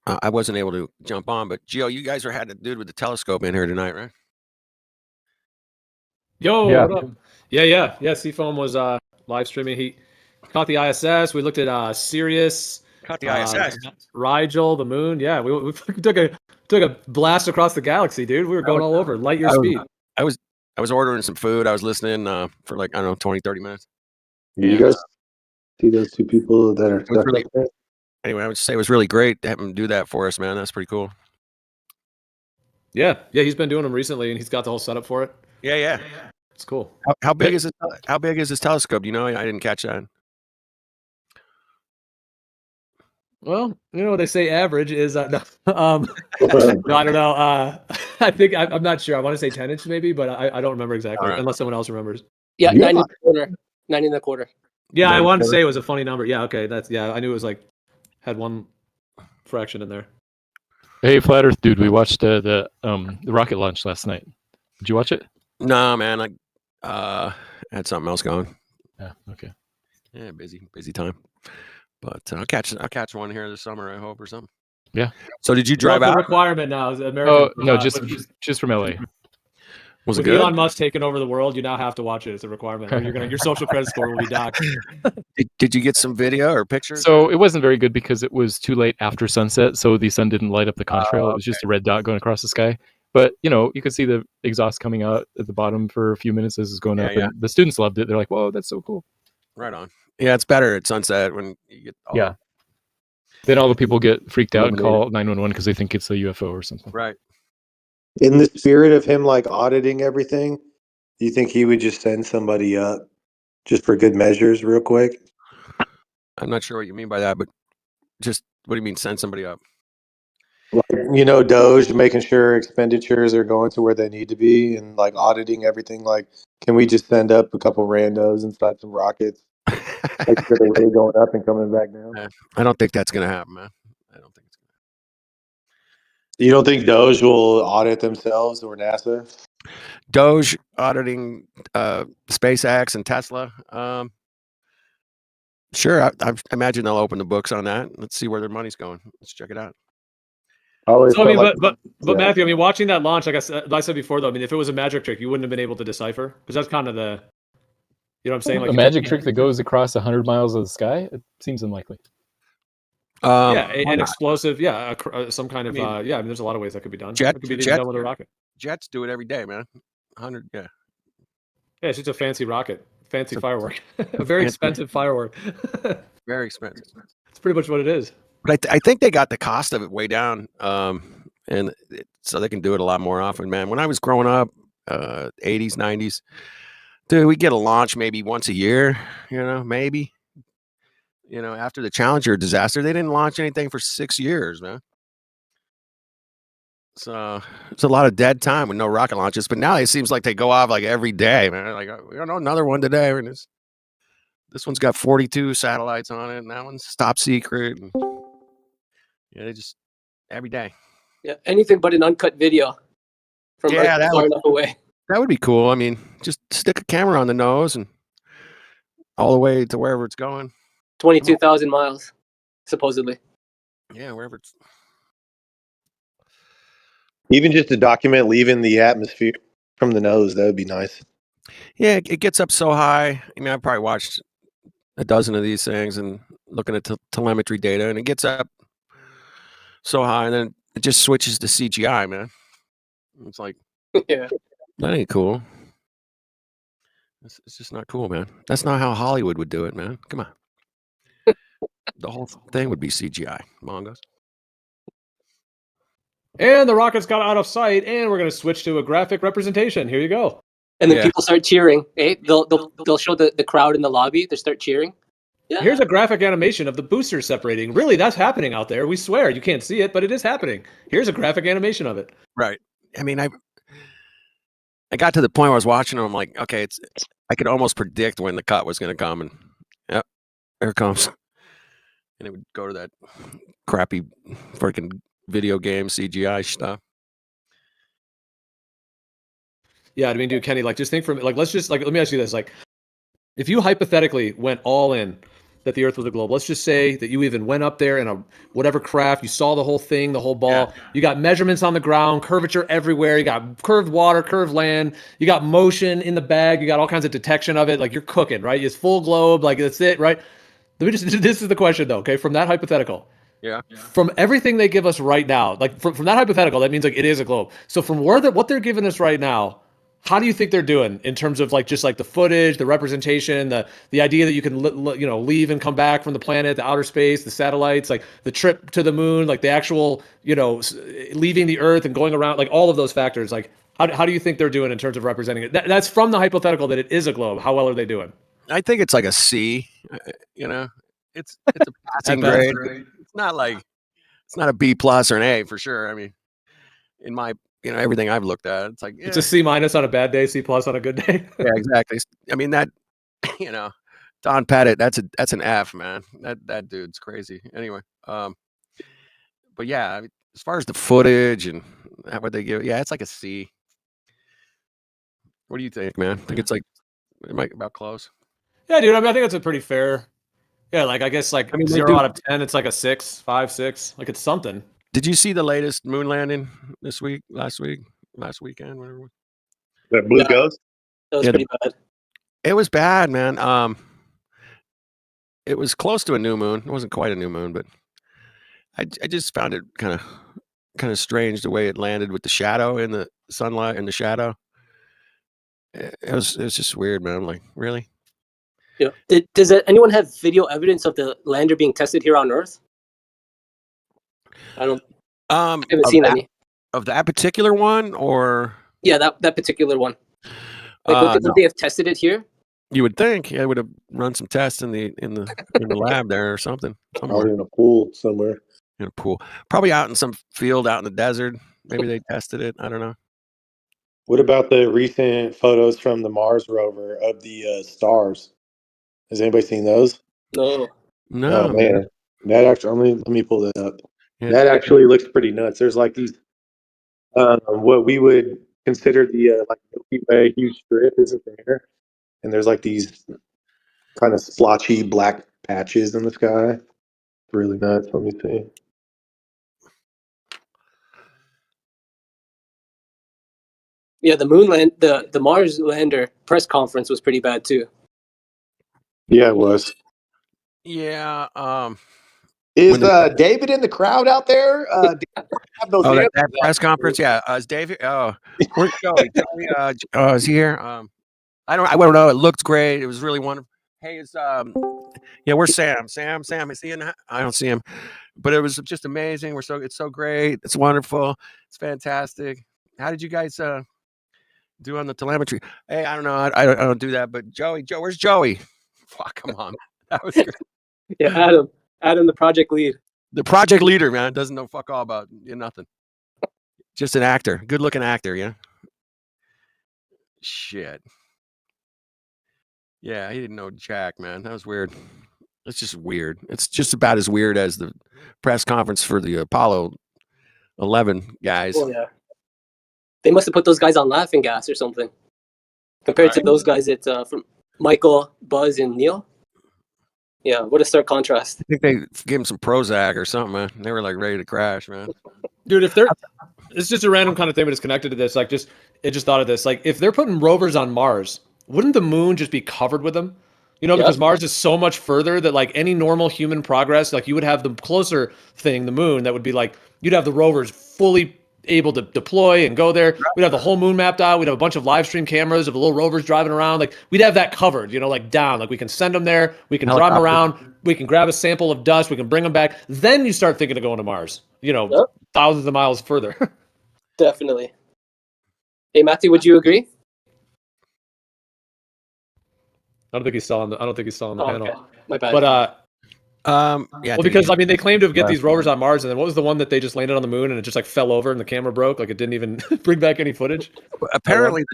I wasn't able to jump on, but Gio, you guys had a dude with the telescope in here tonight, right? Yo, Yeah. what up? Yeah. Seafoam was live streaming. He caught the ISS. We looked at Sirius, Caught the ISS. Rigel, the moon. Yeah, we fucking took a blast across the galaxy, dude. We were going all over, light year speed. I was ordering some food. I was listening for like, I don't know, 20, 30 minutes. You guys see those two people that are stuck really, up there? Anyway, I would say it was really great to have him do that for us, man. That's pretty cool. Yeah, he's been doing them recently, and he's got the whole setup for it. Yeah. It's cool. How big is it? How big is this telescope? You know, I didn't catch that. Well, you know what they say average is no, I don't know. I think I'm not sure. I want to say 10 inches maybe, but I don't remember exactly unless someone else remembers. Yeah, 9 and a quarter. Yeah, I wanted to say it was a funny number. Yeah, okay, I knew it was like had one fraction in there. Hey, Flat Earth dude, we watched the rocket launch last night. Did you watch it? No, man. I had something else going. Yeah. Okay. Yeah, busy time. But I'll catch one here this summer, I hope, or something. Yeah. So did you drive out? The requirement now is American. Oh no, just from LA. Was it with good? Elon Musk taking over the world, you now have to watch it. It's a requirement. Or your social credit score will be docked. Did you get some video or pictures? So it wasn't very good because it was too late after sunset, so the sun didn't light up the contrail. It was just a red dot going across the sky. But you could see the exhaust coming out at the bottom for a few minutes as it's going up. And the students loved it. They're like, "Whoa, that's so cool!" Right on. Yeah, it's better at sunset when you get. Then all the people get freaked out and call 911 because they think it's a UFO or something. Right. In the spirit of him like auditing everything, do you think he would just send somebody up just for good measures real quick? I'm not sure what you mean by that, but just what do you mean send somebody up? Like, Doge making sure expenditures are going to where they need to be and like auditing everything. Like, can we just send up a couple randos inside some rockets? Like they're really going up and coming back down. I don't think that's going to happen, man. I don't think it's going to. You don't think Doge will audit themselves or NASA? Doge auditing SpaceX and Tesla. Sure, I imagine they'll open the books on that. Let's see where their money's going. Let's check it out. But Matthew, I mean, watching that launch, like I said before, though, I mean, if it was a magic trick, you wouldn't have been able to decipher because that's kind of the. You know what I'm saying? Like a magic trick that goes across 100 miles of the sky? It seems unlikely. An explosive, some kind of, I mean, there's a lot of ways that could be done. It could be done with a rocket. Jets do it every day, man. 100, Yeah, it's just a fancy rocket, fancy firework, a very expensive firework. Very expensive. It's pretty much what it is. But I think they got the cost of it way down, and so they can do it a lot more often, man. When I was growing up, 80s, 90s, dude, we get a launch maybe once a year, maybe. After the Challenger disaster, they didn't launch anything for 6 years, man. So it's a lot of dead time with no rocket launches. But now it seems like they go off like every day, man. Like, we don't know another one today. And this one's got 42 satellites on it, and that one's top secret. And, they just every day. Yeah, anything but an uncut video from far enough away. That would be cool. I mean, just stick a camera on the nose and all the way to wherever it's going. 22,000 miles, supposedly. Yeah, wherever it's. Even just a document leaving the atmosphere from the nose, that would be nice. Yeah, it gets up so high. I mean, I probably watched a dozen of these things and looking at telemetry data, and it gets up so high, and then it just switches to CGI, man. It's like, yeah, that ain't cool. It's just not cool, man. That's not how Hollywood would do it, man. Come on. The whole thing would be CGI. Mongos. And the rockets got out of sight, and we're going to switch to a graphic representation. Here you go. And then people start cheering. Eh? They'll show the crowd in the lobby. They start cheering. Yeah. Here's a graphic animation of the boosters separating. Really, that's happening out there. We swear. You can't see it, but it is happening. Here's a graphic animation of it. Right. I mean, I got to the point where I was watching them. I'm like, okay, I could almost predict when the cut was going to come, and yep, there it comes. And it would go to that crappy freaking video game CGI stuff. Yeah, I mean, dude, Kenny, like, just think let me ask you this: like, if you hypothetically went all in that the Earth was a globe. Let's just say that you even went up there in a whatever craft, you saw the whole thing, the whole ball. Yeah. You got measurements on the ground, curvature everywhere. You got curved water, curved land. You got motion in the bag. You got all kinds of detection of it. Like you're cooking, right? It's full globe. Like that's it, right? Let me just. This is the question though. Okay, from that hypothetical. Yeah. From everything they give us right now, like from that hypothetical, that means like it is a globe. So from what they're giving us right now, how do you think they're doing in terms of like just like the footage, the representation, the idea that you can leave and come back from the planet, the outer space, the satellites, like the trip to the moon, like the actual leaving the Earth and going around, like all of those factors, like how do you think they're doing in terms of representing it? That's from the hypothetical that it is a globe. How well are they doing? I think it's like a C. It's a passing grade. It's not a B plus or an A for sure. I mean, in my everything I've looked at, it's like It's a C minus on a bad day, C plus on a good day. Yeah, exactly. I mean that Don Pettit, that's an F, man. That dude's crazy. Anyway, but yeah, I mean, as far as the footage and what they give, yeah, it's like a C. What do you think, man? I think it's like about close. Yeah, dude. I mean, I think that's a pretty fair. Yeah, like I guess like I mean, 0 out of 10, it's like a 6, 5, 6. Like it's something. Did you see the latest moon landing last weekend, whatever it was? That blue ghost? That was pretty bad. It was bad, man. It was close to a new moon. It wasn't quite a new moon, but I just found it kind of strange the way it landed with the shadow in the sunlight and the shadow. It was just weird, man. I'm like, really? Yeah. Does anyone have video evidence of the lander being tested here on Earth? I haven't seen any of that particular one, or that particular one. Like, would they have tested it here? You would think it would have run some tests in the lab there or something. Or in a pool somewhere. In a pool, probably out in some field out in the desert. Maybe they tested it. I don't know. What about the recent photos from the Mars rover of the stars? Has anybody seen those? No. No. Oh man, that actually. Let me pull that up. Yeah. That actually looks pretty nuts. There's like these, what we would consider the like Milky Way huge strip isn't there, and there's like these kind of splotchy black patches in the sky. Really nuts. Let me see. Yeah, the the Mars lander press conference was pretty bad too. Yeah, it was. Yeah. Is David in the crowd out there? Have those that press conference. Yeah. Is David? Oh, where's Joey? Joey, is he here? I don't know. It looked great. It was really wonderful. Hey, it's where's Sam? Sam, is he in? I don't see him. But it was just amazing. It's so great. It's wonderful. It's fantastic. How did you guys do on the telemetry? Hey, I don't know. I don't do that. But Joey, where's Joey? Fuck, come on. That was great. Yeah, Adam, the project lead. The project leader, man, doesn't know fuck all about nothing. Just an actor, good looking actor, yeah. Shit. Yeah, he didn't know jack, man. That was weird. It's just weird. It's just about as weird as the press conference for the Apollo 11 guys. Oh, yeah. They must have put those guys on laughing gas or something. Compared to those guys, it's from Michael, Buzz, and Neil. Yeah, what a stark contrast. I think they gave him some Prozac or something, man. They were like ready to crash, man. Dude, it's just a random kind of thing, but it's connected to this. Like, just thought of this. Like, if they're putting rovers on Mars, wouldn't the moon just be covered with them? Because Mars is so much further that like any normal human progress, like you would have the closer thing, the moon, that would be like you'd have the rovers fully able to deploy and go there. We'd have the whole moon mapped out. We'd have a bunch of live stream cameras of little rovers driving around. Like we'd have that covered, like down. Like we can send them there. We can drive them around. We can grab a sample of dust. We can bring them back. Then you start thinking of going to Mars. Thousands of miles further. Definitely. Hey, Matthew, would you agree? I don't think he's still on the panel. Okay. My bad. But yeah. Well, because they claim to get these rovers on Mars, and then what was the one that they just landed on the moon and it just like fell over and the camera broke? Like it didn't even bring back any footage. Apparently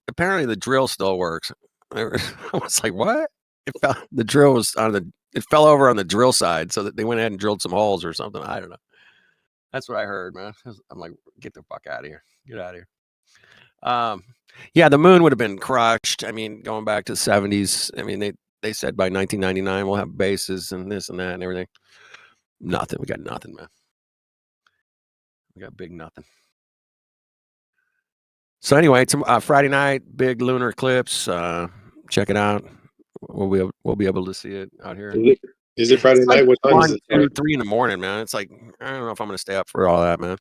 the drill still works. I was like, what? The drill was it fell over on the drill side, so that they went ahead and drilled some holes or something. I don't know. That's what I heard, man. I'm like, get the fuck out of here. Get out of here. Yeah, the moon would have been crushed. I mean, going back to the 70s. I mean, they said by 1999 we'll have bases and this and that and everything. Nothing. We got nothing, man. We got big nothing. So anyway, it's Friday night, big lunar eclipse. Check it out. We'll be able to see it out here. Is it Friday night? What time is it? 1, 2, 3 in the morning, man. It's like I don't know if I'm gonna stay up for all that, man.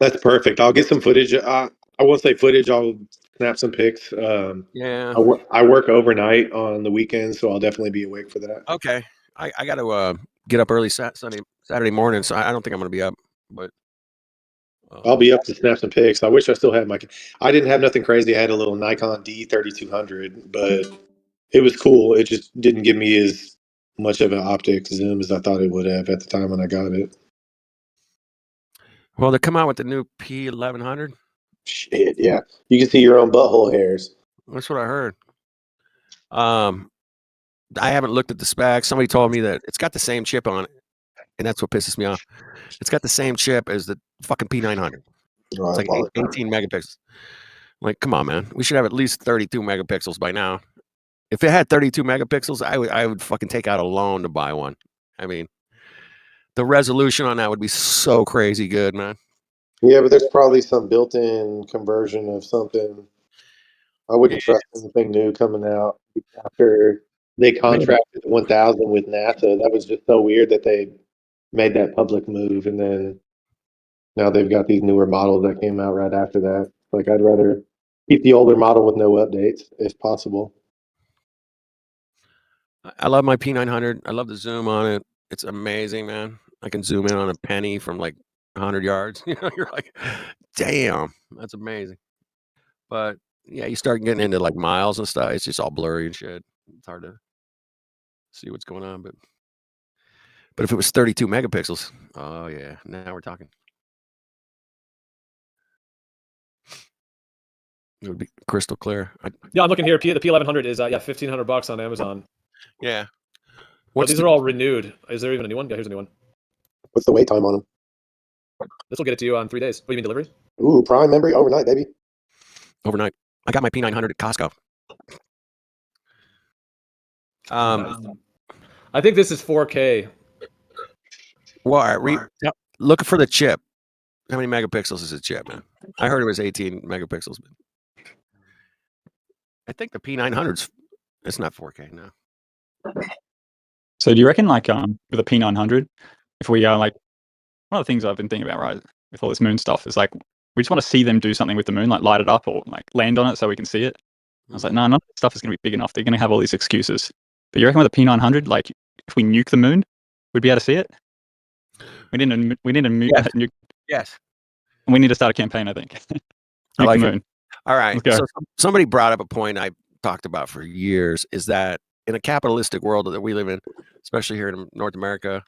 That's perfect. I'll get some footage. I won't say footage. I'll snap some pics. Yeah. I work overnight on the weekends, so I'll definitely be awake for that. Okay. I got to get up early Saturday morning, so I don't think I'm gonna be up, but I'll be up to snap some pics. I wish I still had my. I didn't have nothing crazy. I had a little Nikon D3200, but it was cool. It just didn't give me as much of an optic zoom as I thought it would have at the time when I got it. Well, they come out with the new P1100. Shit, yeah. You can see your own butthole hairs. That's what I heard. I haven't looked at the specs. Somebody told me that it's got the same chip on it, and that's what pisses me off. It's got the same chip as the fucking P900. It's like 18 megapixels. Like, come on, man. We should have at least 32 megapixels by now. If it had 32 megapixels, I would fucking take out a loan to buy one. I mean, the resolution on that would be so crazy good, man. Yeah, but there's probably some built-in conversion of something. I wouldn't trust anything new coming out after they contracted 1,000 with NASA. That was just so weird that they made that public move, and then now they've got these newer models that came out right after that. Like, I'd rather keep the older model with no updates if possible. I love my P900. I love the zoom on it. It's amazing, man. I can zoom in on a penny from like 100 yards. You know, you're like, damn, that's amazing. But yeah, you start getting into like miles and stuff. It's just all blurry and shit. It's hard to see what's going on. But if it was 32 megapixels, oh yeah, now we're talking. It would be crystal clear. Yeah, I'm looking here. The P1100 is $1,500 on Amazon. Yeah. But these are all renewed. Is there even a new one? Yeah, here's a new one. What's the wait time on them? This will get it to you on 3 days. What do you mean delivery? Ooh, prime memory overnight, baby. Overnight. I got my P900 at Costco. I think this is 4K. Well, look for the chip. How many megapixels is the chip, man? I heard it was 18 megapixels. But I think the P900's it's not 4K now. So do you reckon, like, with a P900, if we like, one of the things I've been thinking about, right, with all this moon stuff is like, we just want to see them do something with the moon, like light it up or like land on it so we can see it. I was like, no, none of this stuff is going to be big enough. They're going to have all these excuses. But you reckon with a P900, like, if we nuke the moon, we'd be able to see it? We need to nuke. Yes. And we need to start a campaign, I think. I like the it. moon. All right. Okay. So somebody brought up a point I talked about for years, is that in a capitalistic world that we live in, especially here in North America,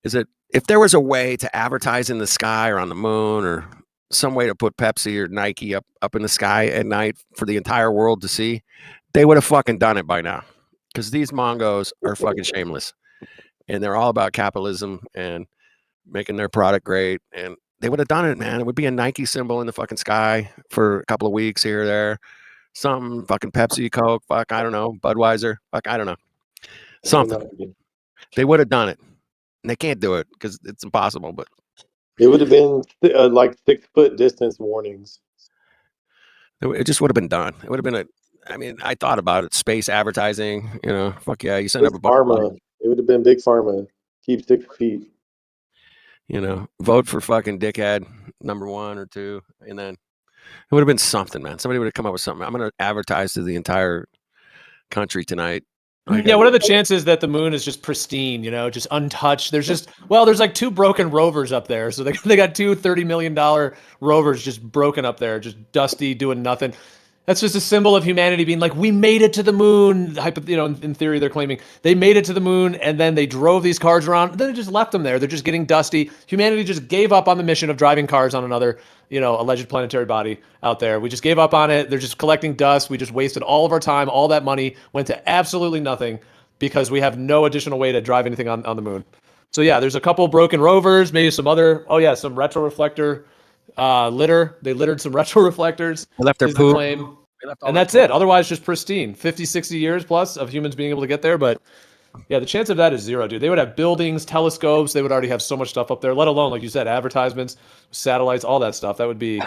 is that if there was a way to advertise in the sky or on the moon, or some way to put Pepsi or Nike up in the sky at night for the entire world to see, they would have fucking done it by now. Because these Mongos are fucking shameless. And they're all about capitalism and making their product great. And they would have done it, man. It would be a Nike symbol in the fucking sky for a couple of weeks here or there. Some fucking Pepsi, Coke, fuck, I don't know. Budweiser, fuck, I don't know. Something. They would have done it. And they can't do it because it's impossible. But it would have been like 6-foot distance warnings. It just would have been done. It would have been I thought about it. Space advertising, you know, fuck yeah. You send up a pharma. It would have been big pharma. Keep 6 feet. You know, vote for fucking dickhead number 1 or 2. And then it would have been something, man. Somebody would have come up with something. I'm going to advertise to the entire country tonight. Yeah, what are the chances that the moon is just pristine, you know, just untouched? There's like 2 broken rovers up there. So they got 2 $30 million rovers just broken up there, just dusty, doing nothing. That's just a symbol of humanity being like, we made it to the moon. You know, in theory, they're claiming they made it to the moon, and then they drove these cars around. Then they just left them there. They're just getting dusty. Humanity just gave up on the mission of driving cars on another, you know, alleged planetary body out there. We just gave up on it. They're just collecting dust. We just wasted all of our time. All that money went to absolutely nothing because we have no additional way to drive anything on the moon. So yeah, there's a couple broken rovers, maybe some other. Oh yeah, some retroreflector litter. They littered some retroreflectors. They left their poop. And that's it. Otherwise, just pristine. 50, 60 years plus of humans being able to get there. But yeah, the chance of that is zero, dude. They would have buildings, telescopes. They would already have so much stuff up there, let alone, like you said, advertisements, satellites, all that stuff. That would be,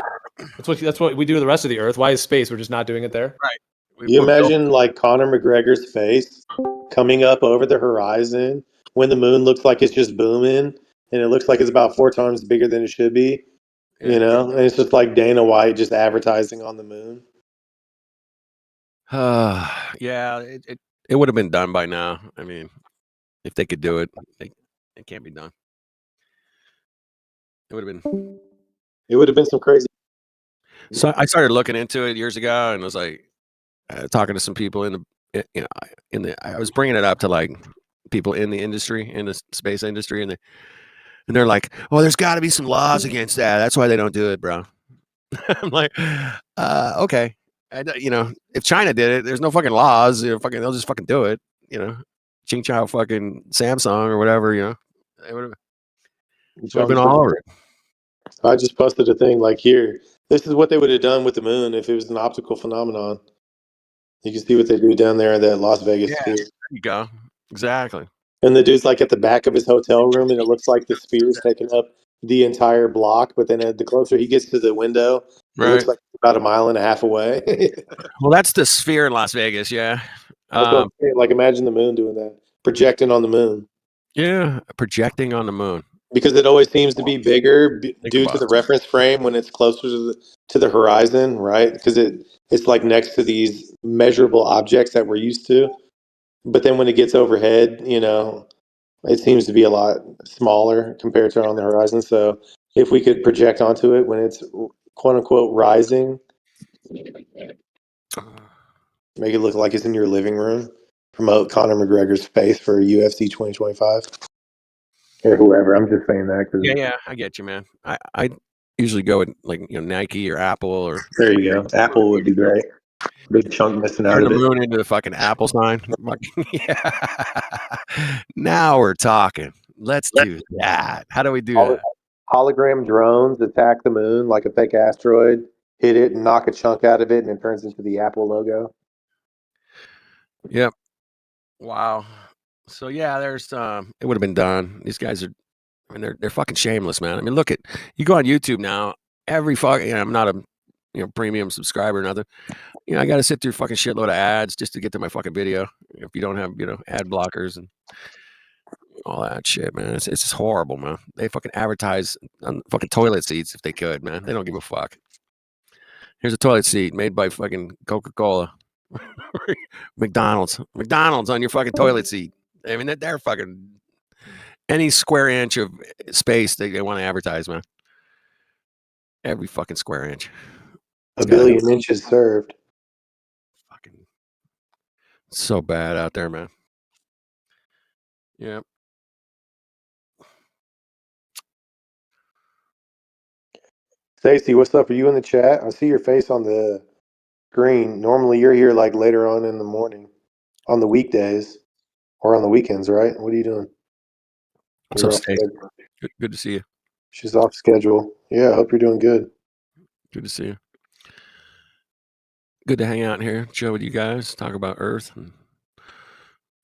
that's what we do to the rest of the earth. Why is space? We're just not doing it there. Right. You imagine like Conor McGregor's face coming up over the horizon when the moon looks like it's just booming and it looks like it's about 4 times bigger than it should be, you know? And it's just like Dana White just advertising on the moon. Yeah, it would have been done by now. I mean, if they could do it, it can't be done. It would have been some crazy. So I started looking into it years ago and was like talking to some people I was bringing it up to like people in the industry, in the space industry, and they're like, "Oh, there's got to be some laws against that. That's why they don't do it, bro." I'm like, okay. If China did it, there's no fucking laws. They'll just fucking do it. Ching Chow fucking Samsung or whatever. It would have been all over it. I just posted a thing like, here, this is what they would have done with the moon if it was an optical phenomenon. You can see what they do down there at that Las Vegas sphere. There you go. Exactly. And the dude's like at the back of his hotel room, and it looks like the sphere's taking up the entire block. But then the closer he gets to the window, it looks like it's about 1.5 miles away. Well, that's the sphere in Las Vegas, yeah. Like imagine the moon doing that, projecting on the moon. Yeah, projecting on the moon. Because it always seems to be bigger due to the reference frame when it's closer to the horizon, right? Because it's like next to these measurable objects that we're used to. But then when it gets overhead, it seems to be a lot smaller compared to on the horizon. So if we could project onto it when it's quote unquote rising, make it look like it's in your living room, promote Conor McGregor's face for UFC 2025 or whoever. I'm just saying that because yeah, I get you, man. I usually go with like Nike or Apple or there you go. Apple would be great. Big chunk missing out turn of the it. moon into the fucking Apple sign. Yeah. Now we're talking. Let's do that. How do we do that? Hologram drones attack the moon like a fake asteroid, hit it and knock a chunk out of it, and it turns into the Apple logo. Yep. Wow. So yeah, there's it would have been done. These guys are, I mean, they're fucking shameless, man. I mean, look at, you go on YouTube now, every fucking, I'm not a premium subscriber or nothing. I got to sit through fucking shitload of ads just to get to my fucking video. If you don't have, ad blockers and all that shit, man. It's just horrible, man. They fucking advertise on fucking toilet seats if they could, man. They don't give a fuck. Here's a toilet seat made by fucking Coca-Cola. McDonald's on your fucking toilet seat. I mean, they're fucking any square inch of space they want to advertise, man. Every fucking square inch. A billion inches served. Fucking so bad out there, man. Yep. Stacy, what's up? Are you in the chat? I see your face on the screen. Normally you're here like later on in the morning on the weekdays or on the weekends, right? What are you doing? What's up, Stacy? Good to see you. She's off schedule. Yeah, I hope you're doing good. Good to see you. Good to hang out here, chill with you guys, talk about Earth and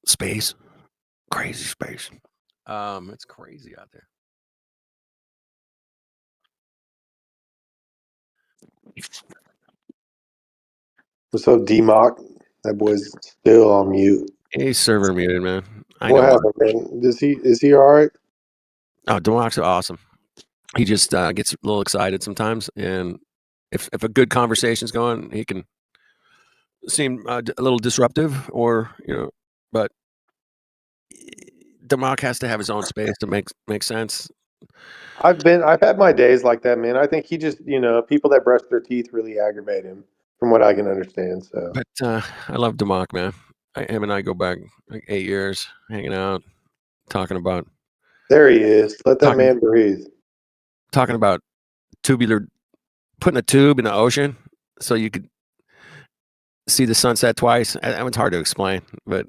space. Crazy space. It's crazy out there. What's up, D-Mock? That boy's still on mute. He's server muted, man. What happened, man? Is he all right? Oh, Demox are awesome. He just gets a little excited sometimes, and if a good conversation's going, he can seem a little disruptive, or but Democ has to have his own space to make sense. I've had my days like that, man. I think he just, people that brush their teeth really aggravate him, from what I can understand. So, but I love Democ, man. Him and I go back like 8 years, hanging out, talking about. There he is. Let that man breathe. Talking about putting a tube in the ocean so you could see the sunset twice. That one's hard to explain, but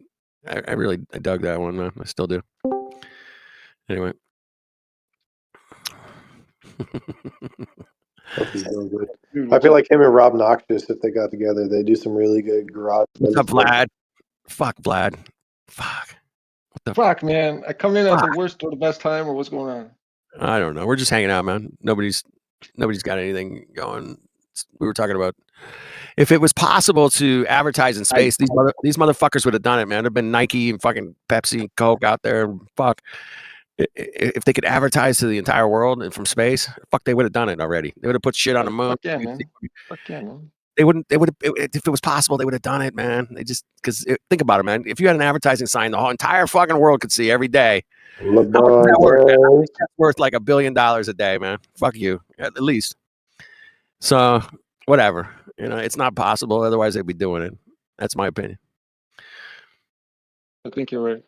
I really dug that one, man. I still do. Anyway. Hope he's doing good. I feel like him and Rob Noxious, if they got together, they do some really good garage. What's up, Vlad? Fuck, Vlad. Fuck. What the fuck, man? I come in at the worst or the best time, or what's going on? I don't know. We're just hanging out, man. Nobody's got anything going. We were talking about if it was possible to advertise in space, these motherfuckers would have done it, man. There've been Nike and fucking Pepsi and Coke out there. And fuck, if they could advertise to the entire world and from space, fuck, they would have done it already. They would have put shit on the moon. Fuck yeah, man. Fuck yeah, man. They would have, if it was possible, they would have done it, man. They just, because think about it, man. If you had an advertising sign, the whole entire fucking world could see every day. That's worth like $1 billion a day, man. Fuck you, at least. So, whatever. You know, it's not possible. Otherwise, they'd be doing it. That's my opinion. I think you're right.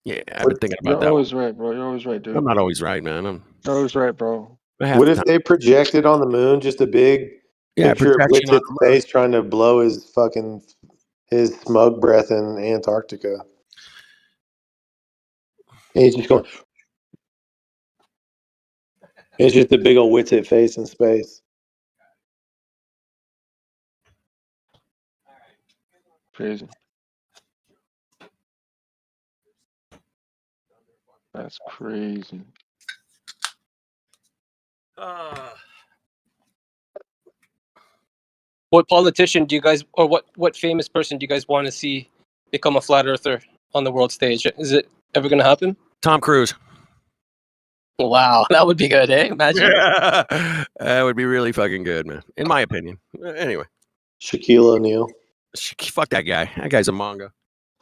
Yeah, I've been thinking about that. You're always right, bro. You're always right, dude. I'm not always right, man. You're always right, bro. What if they projected on the moon just a big picture of Witt's face trying to blow his smug breath in Antarctica? And he's just going. It's just a big old Witsit face in space. Crazy. That's crazy. What politician do you guys, or what famous person do you guys want to see become a flat earther on the world stage? Is it ever going to happen? Tom Cruise. Wow, that would be good, eh? Imagine. Yeah. That would be really fucking good, man. In my opinion. Anyway. Shaquille O'Neal. Fuck that guy. That guy's a mongo.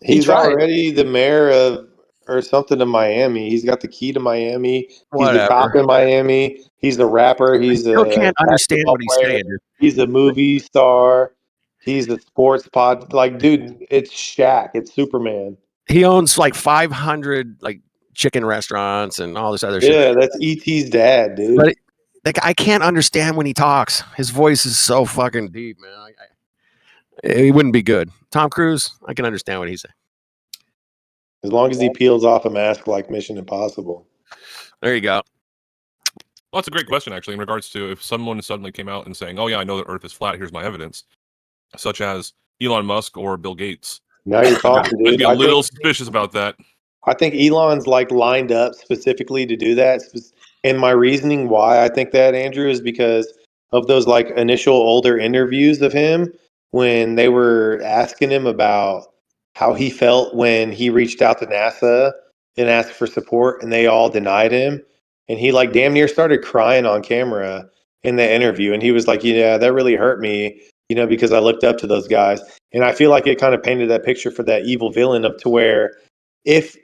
He's already the mayor of or something in Miami. He's got the key to Miami. He's the cop in Miami. He's the rapper. He's I still can't understand what he's saying, dude. He's a movie star. He's a sports pod. Like, dude, it's Shaq. It's Superman. He owns like 500 like chicken restaurants and all this other shit. Yeah, that's E.T.'s dad, dude. But I can't understand when he talks. His voice is so fucking deep, man. He wouldn't be good. Tom Cruise, I can understand what he's saying. As long as he peels off a mask like Mission Impossible. There you go. Well, that's a great question, actually, in regards to if someone suddenly came out and saying, oh, yeah, I know that Earth is flat, here's my evidence, such as Elon Musk or Bill Gates. Now you're talking, dude. I'd be a little suspicious about that. I think Elon's like lined up specifically to do that. And my reasoning why I think that, Andrew, is because of those like initial older interviews of him when they were asking him about how he felt when he reached out to NASA and asked for support and they all denied him. And he like damn near started crying on camera in the interview. And he was like, yeah, that really hurt me, because I looked up to those guys. And I feel like it kind of painted that picture for that evil villain up to where if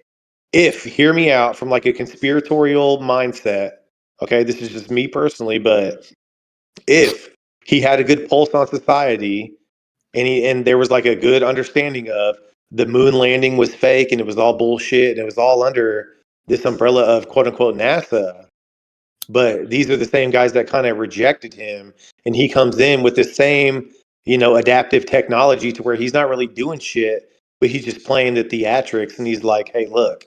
hear me out from like a conspiratorial mindset, okay, this is just me personally, but if he had a good pulse on society and there was like a good understanding of the moon landing was fake and it was all bullshit and it was all under this umbrella of quote unquote NASA. But these are the same guys that kind of rejected him. And he comes in with the same, adaptive technology to where he's not really doing shit, but he's just playing the theatrics. And he's like, hey, look,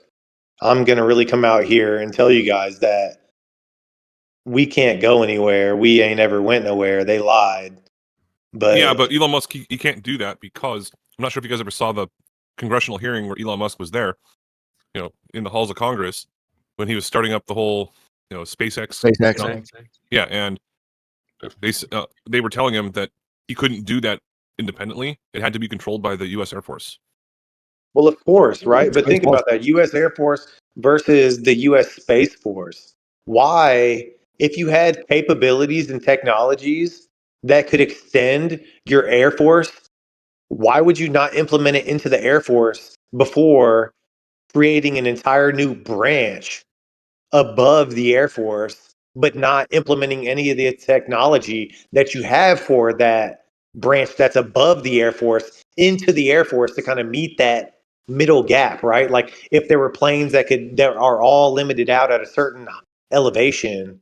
I'm going to really come out here and tell you guys that we can't go anywhere. We ain't ever went nowhere. They lied. But yeah, but Elon Musk, he can't do that because I'm not sure if you guys ever saw the congressional hearing where Elon Musk was there, in the halls of Congress when he was starting up the whole, SpaceX. Yeah, and they were telling him that he couldn't do that independently. It had to be controlled by the U.S. Air Force. Well, of course, right? But think about that. U.S. Air Force versus the U.S. Space Force. Why, if you had capabilities and technologies that could extend your Air Force, why would you not implement it into the Air Force before creating an entire new branch above the Air Force, but not implementing any of the technology that you have for that branch that's above the Air Force into the Air Force to kind of meet that middle gap, right? Like if there were planes that are all limited out at a certain elevation,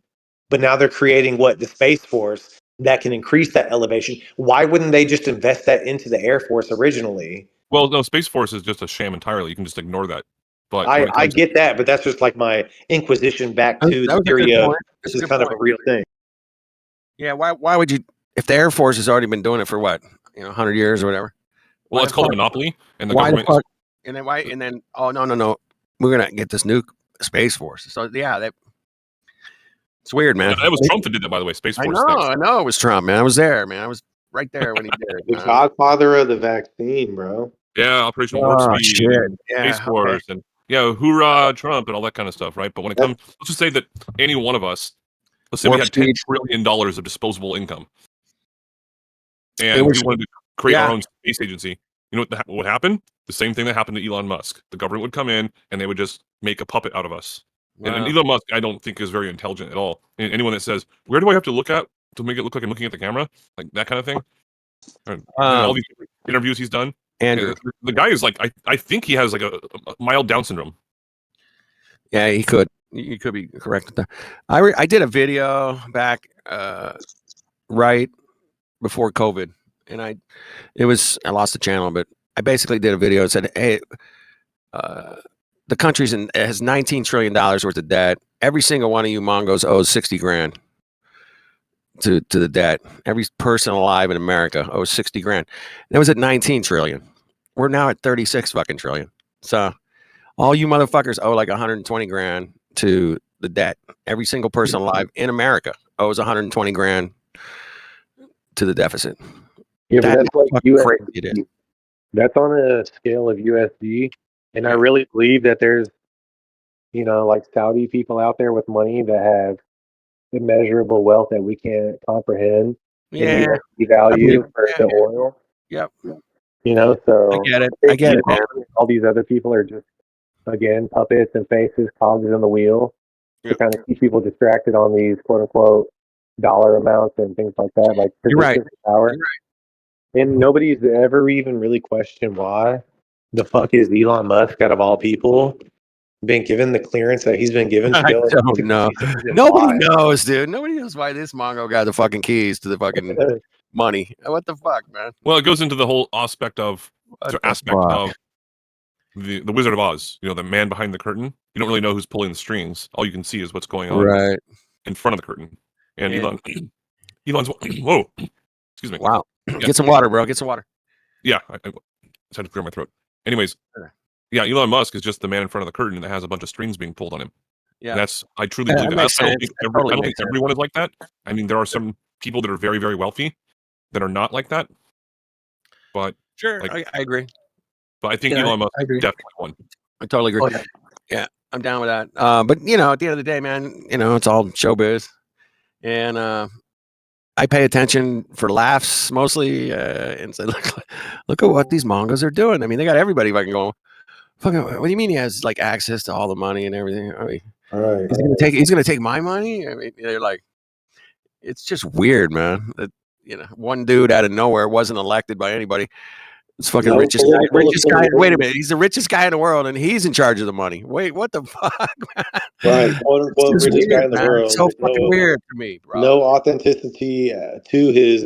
but now they're creating the Space Force that can increase that elevation. Why wouldn't they just invest that into the Air Force originally? Well, no, Space Force is just a sham entirely. You can just ignore that. But I get that, but that's just like my inquisition back to the theory of this is kind of a real thing. Yeah, why would you? If the Air Force has already been doing it for what 100 years or whatever. Well, it's called a monopoly, and the why government. The fuck, and then why? And then no, we're gonna get this new space force. So yeah, it's weird, man. That was Trump that did that, by the way. Space Force. I know it was Trump, man. I was there, man. I was right there when he did it. The godfather of the vaccine, bro. Yeah, Operation Warp Speed, yeah, Space Force, and hoorah Trump and all that kind of stuff, right? But when it comes, let's just say that any one of us, let's say we had $10 trillion of disposable income, and we wanted to create our own space agency. You know what would happen? The same thing that happened to Elon Musk. The government would come in and they would just make a puppet out of us. Wow. And Elon Musk, I don't think is very intelligent at all. And anyone that says, "Where do I have to look at to make it look like I'm looking at the camera?" Like that kind of thing. All these interviews he's done. Andrew, the guy is like, I think he has like a mild Down syndrome. Yeah, he could. You could be correct with that. I did a video back right before COVID, and I lost the channel, but I basically did a video and said, hey, the country's has $19 trillion worth of debt. Every single one of you Mongos owes 60 grand to the debt. Every person alive in America owes 60 grand. It was at 19 trillion. We're now at 36 fucking trillion. So all you motherfuckers owe like 120 grand to the debt. Every single person alive in America owes 120 grand to the deficit. Yeah, but that's like USD. That's on a scale of USD. And I really believe that there's, like Saudi people out there with money that have immeasurable wealth that we can't comprehend. Yeah. USD value for the oil. Yep. So I get it, man. All these other people are just, again, puppets and faces, cogs in the wheel to kind of keep people distracted on these quote unquote dollar amounts and things like that. Like you're right. Power. And nobody's ever even really questioned why the fuck is Elon Musk, out of all people, been given the clearance that he's been given to go. I don't know. Nobody knows, dude. Nobody knows why this Mongo got the fucking keys to the fucking money. What the fuck, man? Well, it goes into the whole aspect of the Wizard of Oz. The man behind the curtain. You don't really know who's pulling the strings. All you can see is what's going on in front of the curtain. And Elon's whoa, excuse me. Wow. Get some water, bro. Get some water. Yeah, I had to clear my throat. Anyways, Elon Musk is just the man in front of the curtain that has a bunch of strings being pulled on him. Yeah, and I truly believe that. I don't think everyone is like that. I mean, there are some people that are very, very wealthy that are not like that. But sure, I agree. But I think Elon Musk is definitely one. I totally agree. Oh, yeah, I'm down with that. But at the end of the day, man, it's all showbiz, and I pay attention for laughs mostly, and say, look at what these Mongos are doing. I mean, they got everybody fucking going. Fucking, what do you mean he has like access to all the money and everything? I mean, he's gonna take my money. I mean, they're like, it's just weird, man. That one dude out of nowhere wasn't elected by anybody. It's fucking richest guy. Wait a minute, he's the richest guy in the world, and he's in charge of the money. Wait, what the fuck, man? Right, quote unquote richest guy in the world. It's so fucking weird to me, bro. No authenticity to his,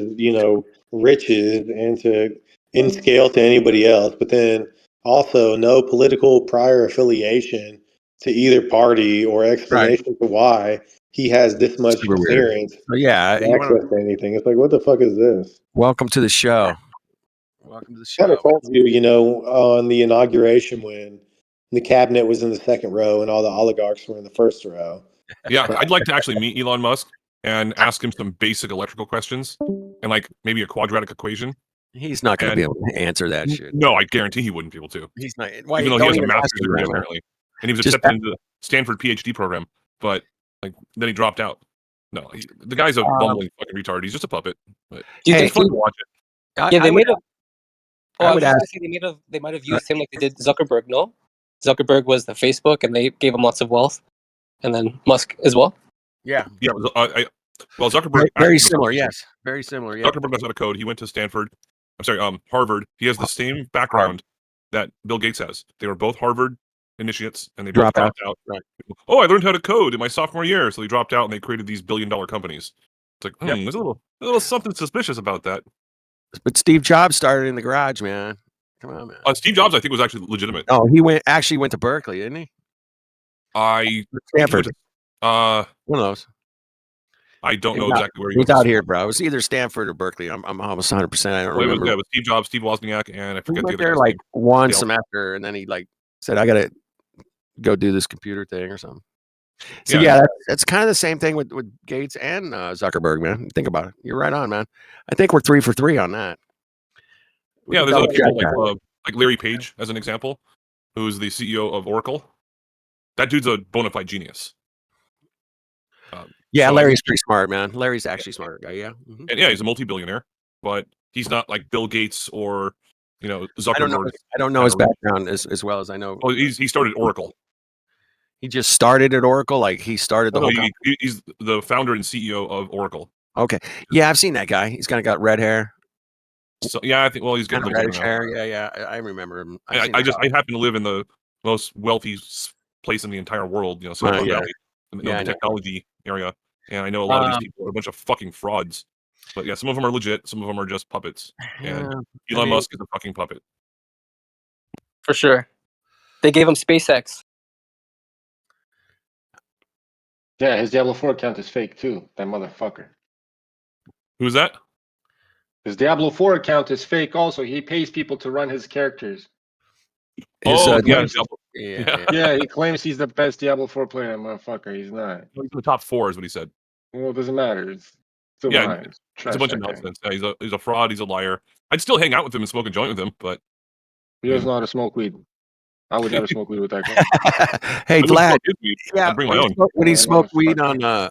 riches and in scale to anybody else. But then also no political prior affiliation to either party or explanation for why he has this much clearance. Access to anything. It's like, what the fuck is this? Welcome to the show. Welcome to the show. I told you, on the inauguration when the cabinet was in the second row and all the oligarchs were in the first row. Yeah, I'd like to actually meet Elon Musk and ask him some basic electrical questions and like maybe a quadratic equation. He's not going to be able to answer that shit. No, I guarantee he wouldn't be able to. He's not. Even though he has a master's degree apparently, and he was accepted into the Stanford PhD program, but then he dropped out. No, the guy's a bumbling fucking retard. He's just a puppet. But it's fun to watch it. They made a. They might have used him like they did Zuckerberg. No, Zuckerberg was the Facebook, and they gave him lots of wealth, and then Musk as well. Yeah. Well, Zuckerberg very similar. Yes, very similar. Yeah. Zuckerberg knows how to code. He went to Stanford. I'm sorry, Harvard. He has the same background that Bill Gates has. They were both Harvard initiates, and they both dropped out. Right. Oh, I learned how to code in my sophomore year, so they dropped out and they created these billion-dollar companies. It's like, there's a little something suspicious about that. But Steve Jobs started in the garage, man. Come on, man. Steve Jobs, I think, was actually legitimate. Oh, he went to Berkeley, didn't he? Stanford. One of those. I don't know He's out- exactly where he He's went. out here, bro. It was either Stanford or Berkeley. I'm almost 100%. I don't Well, remember. it was Steve Jobs, Steve Wozniak, and I He forget the went other there guy's like name. one Dale. semester, and then he like said, "I gotta go do this computer thing or something." So Yeah. yeah, that's kind of the same thing with Gates and Zuckerberg, man. Think about it. You're right on, man. I think we're 3 for 3 on that. We Yeah, can there's other double check people that. like Larry Page, as an example, who's the CEO of Oracle. That dude's a bona fide genius. Yeah, so I Larry's think- pretty smart, man. Larry's actually smart guy. Yeah. Mhm. and yeah, he's a multi-billionaire, but he's not like Bill Gates or I don't know. Zuckerberg. I don't know his background as well as I know. Oh, he started Oracle. He just started at Oracle. Like he started the No, whole. company. he's the founder and CEO of Oracle. Okay. Yeah, I've seen that guy. He's kind of got red hair. So yeah, I think he's Kind getting of older reddish now. hair. Yeah. I remember him. I happen to live in the most wealthy place in the entire world, Silicon yeah. Valley, in Yeah, I the know. technology area, and I know a lot of these people are a bunch of fucking frauds. But yeah, some of them are legit, some of them are just puppets. And Elon Musk is a fucking puppet. For sure. They gave him SpaceX. Yeah, his Diablo 4 account is fake too. That motherfucker. Who's that? His Diablo 4 account is fake also. He pays people to run his characters. Yeah, Yeah, he claims he's the best Diablo 4 player, motherfucker. He's not. He's in the top 4 is what he said. Well, it doesn't matter. It's still Yeah, it's it's a bunch of nonsense. Yeah, he's a fraud, he's a liar. I'd still hang out with him and smoke a joint with him, but He doesn't know how to smoke weed. I would never smoke weed with that guy. Hey, I would Vlad. smoke his weed. Yeah, I'd bring my own. when he Yeah, smoked weed motherfucker.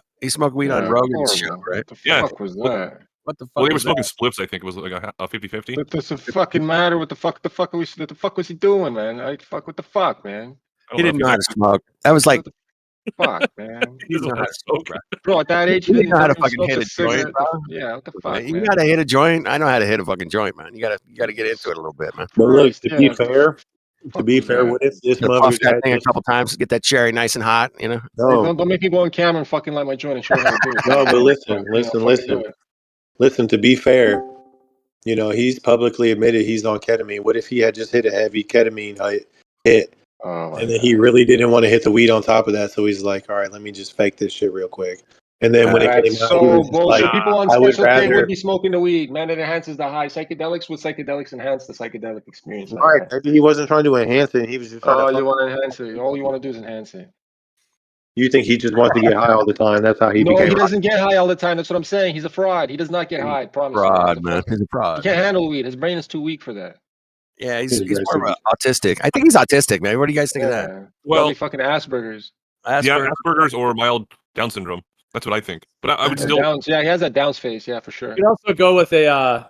on Rogan's show, horrible. right? What the Yeah. fuck was that? What the fuck? Well, they were was smoking that? spliffs. I think it was like a 50-50. What does it fucking matter? What the fuck was he doing, man? What the fuck, man? He didn't know how to smoke. That was like, Fuck, man. he didn't know how to smoke, bro. Bro, at that age, He didn't know how to even fucking smoke hit a joint, cigarette. bro. Yeah, what the fuck, You man? gotta hit a joint. I know how to hit a fucking joint, man. You gotta get into it a little bit, man. But look, to be Yeah, fair, what if this You gotta puff motherfucker that had thing a just couple times to get that cherry nice and hot, Hey, no, don't make me go on camera and fucking light my joint and show you how to do it. no, but Fucking do it. listen. To be fair, he's publicly admitted he's on ketamine. What if he had just hit a heavy ketamine hit, Oh my and then God. he really didn't want to hit the weed on top of that, so he's like, all right, let me just fake this shit real quick. And then when it came That's out, he so was just bullshit. like, People on I would Special K rather. would be smoking the weed, man. It enhances the high. Psychedelics enhance the psychedelic experience. Not Right, high. maybe he wasn't trying to enhance it. He was just trying Oh, to. you want to enhance it? All you want to do is enhance it. You think he just wants to get high all the time? That's how he No, became. he doesn't get high all the time. That's what I'm saying. He's a fraud. He does not get high. I promise you. Fraud, man. He's a He fraud. can't handle weed. His brain is too weak for that. Yeah, he's more of autistic. I think he's autistic, man. What do you guys think of that? Well, probably fucking Asperger's. Yeah, Asperger's or mild Down syndrome. That's what I think. But I would Or still. Downs. Yeah, he has that Downs face. Yeah, for sure. You could also go with a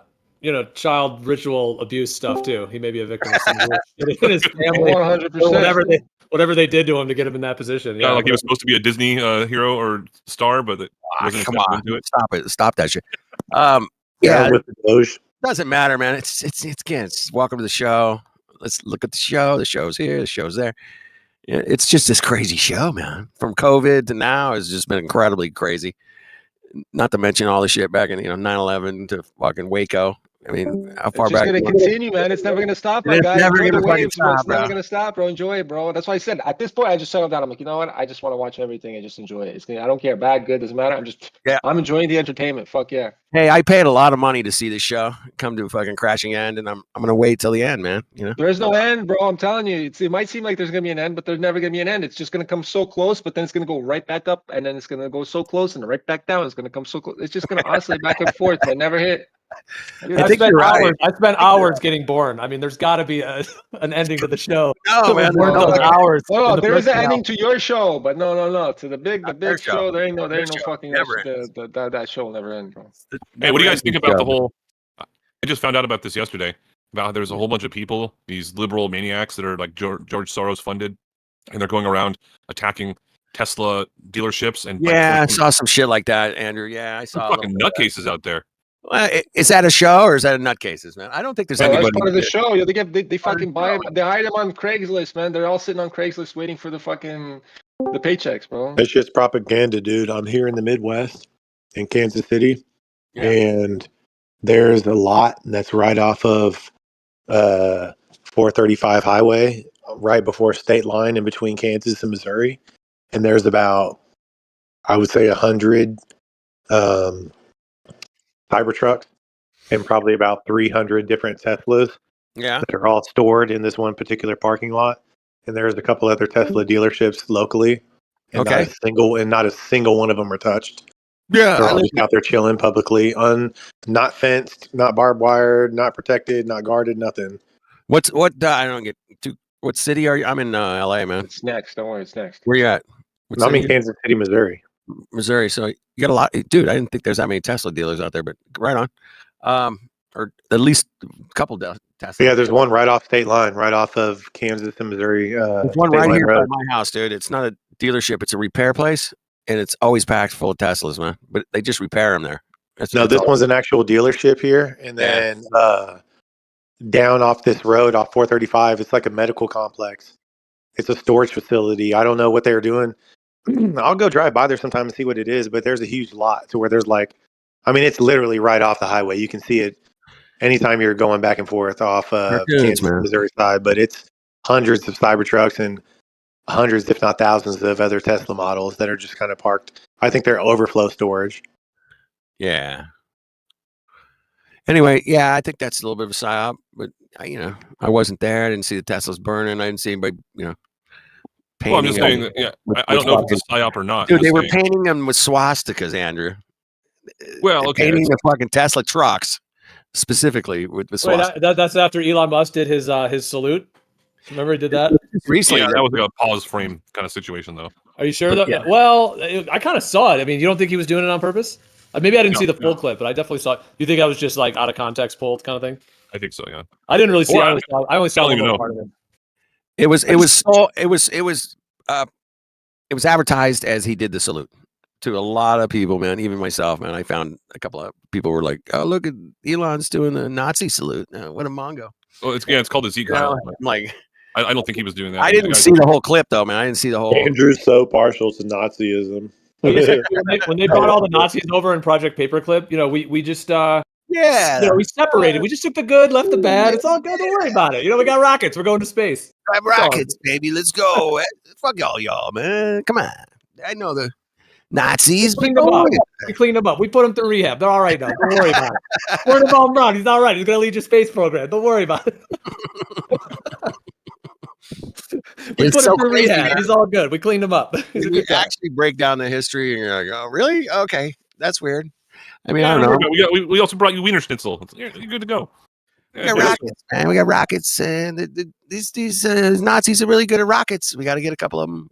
child ritual abuse stuff too. He may be a victim of some shit in his family. 100%. Whatever they did to him to get him in that position. Yeah, Yeah, like he was supposed to be a Disney hero or star, but it wasn't Come accepted on, into it. stop it! Stop that shit. Yeah, with the Doge. Doesn't matter, man. It's welcome to the show. Let's look at the show. The show's here. The show's there. It's just this crazy show, man. From COVID to now, it's just been incredibly crazy. Not to mention all the shit back in 9/11 to fucking Waco. I mean, how far It's just back? gonna continue, man. It's never gonna stop, my It's guy. never Enjoy gonna the fucking waves, bro. stop, It's never bro. gonna stop, bro. Enjoy it, bro. That's why I said at this point I just settled down. I'm like, you know what? I just want to watch everything and just enjoy it. I don't care, bad, good, doesn't matter. I'm enjoying the entertainment. Fuck yeah. Hey, I paid a lot of money to see this show come to a fucking crashing end, and I'm gonna wait till the end, man. There's no end, bro. I'm telling you. It might seem like there's gonna be an end, but there's never gonna be an end. It's just gonna come so close, but then it's gonna go right back up, and then it's gonna go so close and right back down. It's gonna come so close. It's just gonna oscillate back and forth, man. Never hit. Dude, I spent hours getting born. I mean, there's got to be an ending to the show. No, man. Those hours. No, there is an ending ending to your show, but no. To the big show, there ain't no fucking Never that show will never end, bro. Hey, what do you guys think about the whole? I just found out about this yesterday. About how there's a whole bunch of people, these liberal maniacs that are like George Soros funded, and they're going around attacking Tesla dealerships and I saw some shit like that, Andrew. Yeah, I saw fucking nutcases out there. Is that a show or is that a nutcases, man? I don't think there's anybody. That's part of the show. They fucking buy it. They hire them on Craigslist, man. They're all sitting on Craigslist waiting for the paychecks, bro. It's just propaganda, dude. I'm here in the Midwest, in Kansas City, and there's a lot that's right off of 435 highway, right before state line in between Kansas and Missouri. And there's about, I would say, 100 Cybertrucks and probably about 300 different Teslas Yeah. that are all stored in this one particular parking lot. And there's a couple other Tesla dealerships locally, and Okay. not a single one of them are touched. Yeah. They're all just out there chilling publicly, not fenced, not barbed wired, not protected, not guarded, nothing. What? I don't get to. What city are you? I'm in LA, man. It's next. Don't worry, it's next. Where you at? What I'm in city? Kansas City, Missouri. Missouri. So you got a lot, dude. I didn't think there's that many Tesla dealers out there, but right on. Or at least a couple Tesla. Yeah, there's one right off state line, right off of Kansas and Missouri. There's one state right line here by road. my house, dude. It's not a dealership; it's a repair place, and it's always packed full of Teslas, man. But they just repair them there. No, this one's an actual dealership here, and then down off this road, off 435, it's like a medical complex. It's a storage facility. I don't know what they're doing. I'll go drive by there sometime and see what it is, but there's a huge lot to where there's it's literally right off the highway. You can see it anytime you're going back and forth off Kansas, Missouri side, but it's hundreds of Cybertrucks and hundreds, if not thousands, of other Tesla models that are just kind of parked. I think they're overflow storage. Yeah. Anyway, yeah, I think that's a little bit of a psyop, but I wasn't there. I didn't see the Teslas burning. I didn't see anybody, painting. Well, I'm just saying that, I don't know if it's a psyop or not. Dude, they were painting them with swastikas, Andrew. Well, okay. Painting the fucking Tesla trucks specifically with swastikas. Wait, that's after Elon Musk did his salute. Remember he did that recently? Yeah, that was like a pause frame kind of situation, though. Are you sure? Yeah. Well, I kind of saw it. I mean, you don't think he was doing it on purpose? Maybe I didn't see the full clip, but I definitely saw it. You think I was just like out of context pulled kind of thing? I think so. Yeah. I didn't really see. I only saw don't even know. part of it. It was advertised as he did the salute to a lot of people, man. Even myself, man. I found a couple of people were like, "Oh, look at Elon's doing the Nazi salute. What a mongo!" Well, it's called the Z. I'm like, I don't think he was doing that. I didn't see the whole clip though, man. I didn't see the whole. Andrew's so partial to Nazism. When they brought all the Nazis over in Project Paperclip, we just we separated. We just took the good, left the bad. It's all good. Don't worry about it. We got rockets. We're going to space. Drive rockets, baby. Let's go. Fuck all y'all, man. Come on. I know the Nazis. We cleaned them up. We put them through rehab. They're all right now. Don't worry about it. Word of Von Braun. He's all right. He's going to lead your space program. Don't worry about it. We put him through rehab. Man. He's all good. We cleaned him up. You actually break down the history, and you're like, "Oh, really? Okay, that's weird." I mean, I don't know. We also brought you Wiener Schnitzel. You're good to go. We got rockets, man. We got rockets, and these Nazis are really good at rockets. We got to get a couple of them.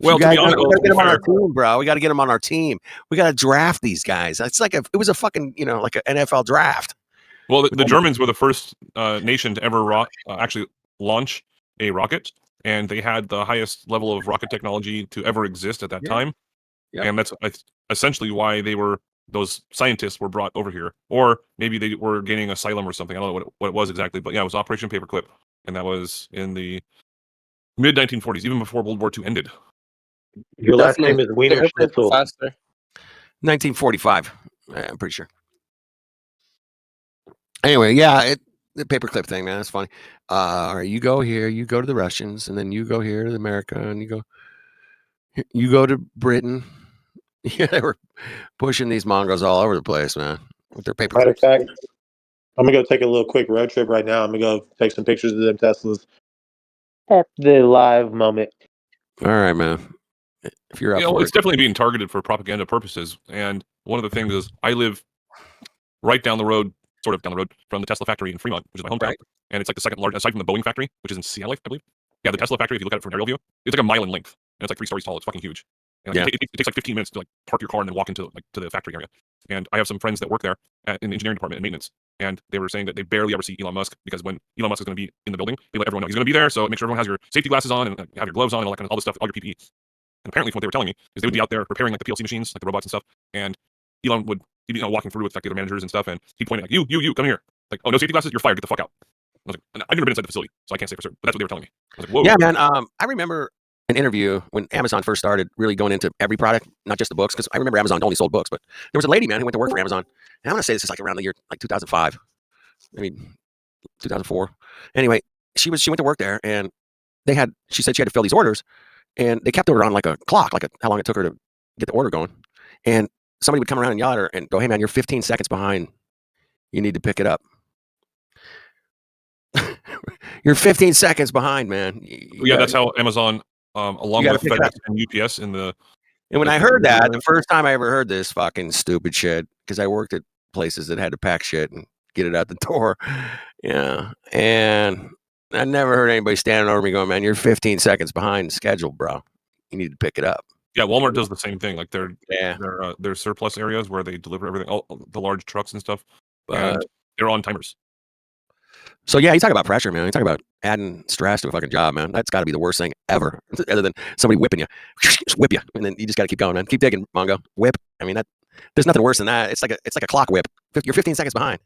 Well, we got to get them on our team, bro. We got to get them on our team. We got to draft these guys. It's like it was a fucking like an NFL draft. Well, the Germans were the first nation to ever actually launch a rocket, and they had the highest level of rocket technology to ever exist at that time. Yep. And that's essentially why those scientists were brought over here, or maybe they were gaining asylum or something. I don't know what it was exactly, but yeah, it was Operation Paperclip, and that was in the mid 1940s, even before World War II ended. Your last name is Wiener Schnitzel. 1945, I'm pretty sure. Anyway, yeah, the paperclip thing, man, that's funny. All right, you go here, you go to the Russians, and then you go here to America, and you go to Britain. Yeah, they were pushing these Mongols all over the place, man, with their paper. Matter of fact, I'm gonna go take a little quick road trip right now. I'm gonna go take some pictures of them Teslas at the live moment. All right, man. If you're up, it's definitely being targeted for propaganda purposes. And one of the things is, I live right down the road, sort of down the road from the Tesla factory in Fremont, which is my hometown, right. And it's like the second largest, aside from the Boeing factory, which is in Seattle, I believe. Yeah, the Tesla factory. If you look at it from an aerial view, it's like a mile in length, and it's like 3 stories tall. It's fucking huge. And it takes like 15 minutes to park your car and then walk into to the factory area. And I have some friends that work there in the engineering department and maintenance, and they were saying that they barely ever see Elon Musk, because when Elon Musk is going to be in the building, they let everyone know he's going to be there. So make sure everyone has your safety glasses on and have your gloves on and all that kind of all this stuff, all your PPE. And apparently, from what they were telling me, is they would be out there repairing like the PLC machines, like the robots and stuff. And Elon would be walking through with like the other managers and stuff, and he'd point like, you, come here. Like, oh, no safety glasses, you're fired. Get the fuck out. I was like, I've never been inside the facility, so I can't say for certain. But that's what they were telling me. I was like, whoa. Yeah, man. I remember an interview when Amazon first started really going into every product, not just the books, because I remember Amazon only sold books, but there was a lady, man, who went to work for Amazon. And I'm going to say this is like around the year like 2005, maybe 2004. Anyway, she went to work there, and she said she had to fill these orders, and they kept her on like a clock, how long it took her to get the order going. And somebody would come around and yell at her and go, "Hey, man, you're 15 seconds behind. You need to pick it up." You're 15 seconds behind, man. That's how Amazon, along with FedEx and UPS in the. And when I heard that, the first time I ever heard this fucking stupid shit, because I worked at places that had to pack shit and get it out the door, and I never heard anybody standing over me going, "Man, you're 15 seconds behind schedule, bro. You need to pick it up." Yeah, Walmart does the same thing. Like their surplus areas where they deliver everything, all the large trucks and stuff, and they're on timers. So yeah, you talk about pressure, man. You talk about adding stress to a fucking job, man. That's got to be the worst thing ever, other than somebody whipping you, just whip you, and then you just got to keep going, man. Keep digging, Mongo. Whip. I mean, there's nothing worse than that. It's like a clock whip. You're 15 seconds behind.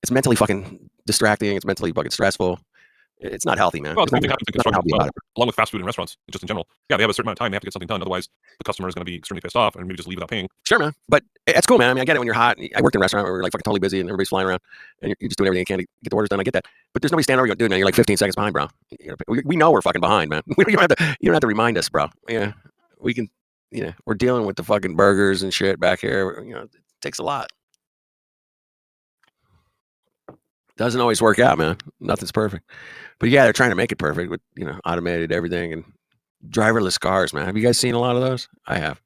It's mentally fucking distracting. It's mentally fucking stressful. It's not healthy, man. Well, it's happens in construction, along with fast food and restaurants, just in general. Yeah, they have a certain amount of time. They have to get something done. Otherwise, the customer is going to be extremely pissed off and maybe just leave without paying. Sure, man. But it's cool, man. I mean, I get it when you're hot. I worked in a restaurant where we're like fucking totally busy and everybody's flying around and you're just doing everything you can to get the orders done. I get that. But there's nobody standing over you going, "Dude, man, you're like 15 seconds behind, bro." We know we're fucking behind, man. You don't have to remind us, bro. Yeah, we can. We're dealing with the fucking burgers and shit back here. It takes a lot. Doesn't always work out, man. Nothing's perfect. But yeah, they're trying to make it perfect with automated everything and driverless cars, man. Have you guys seen a lot of those? I have.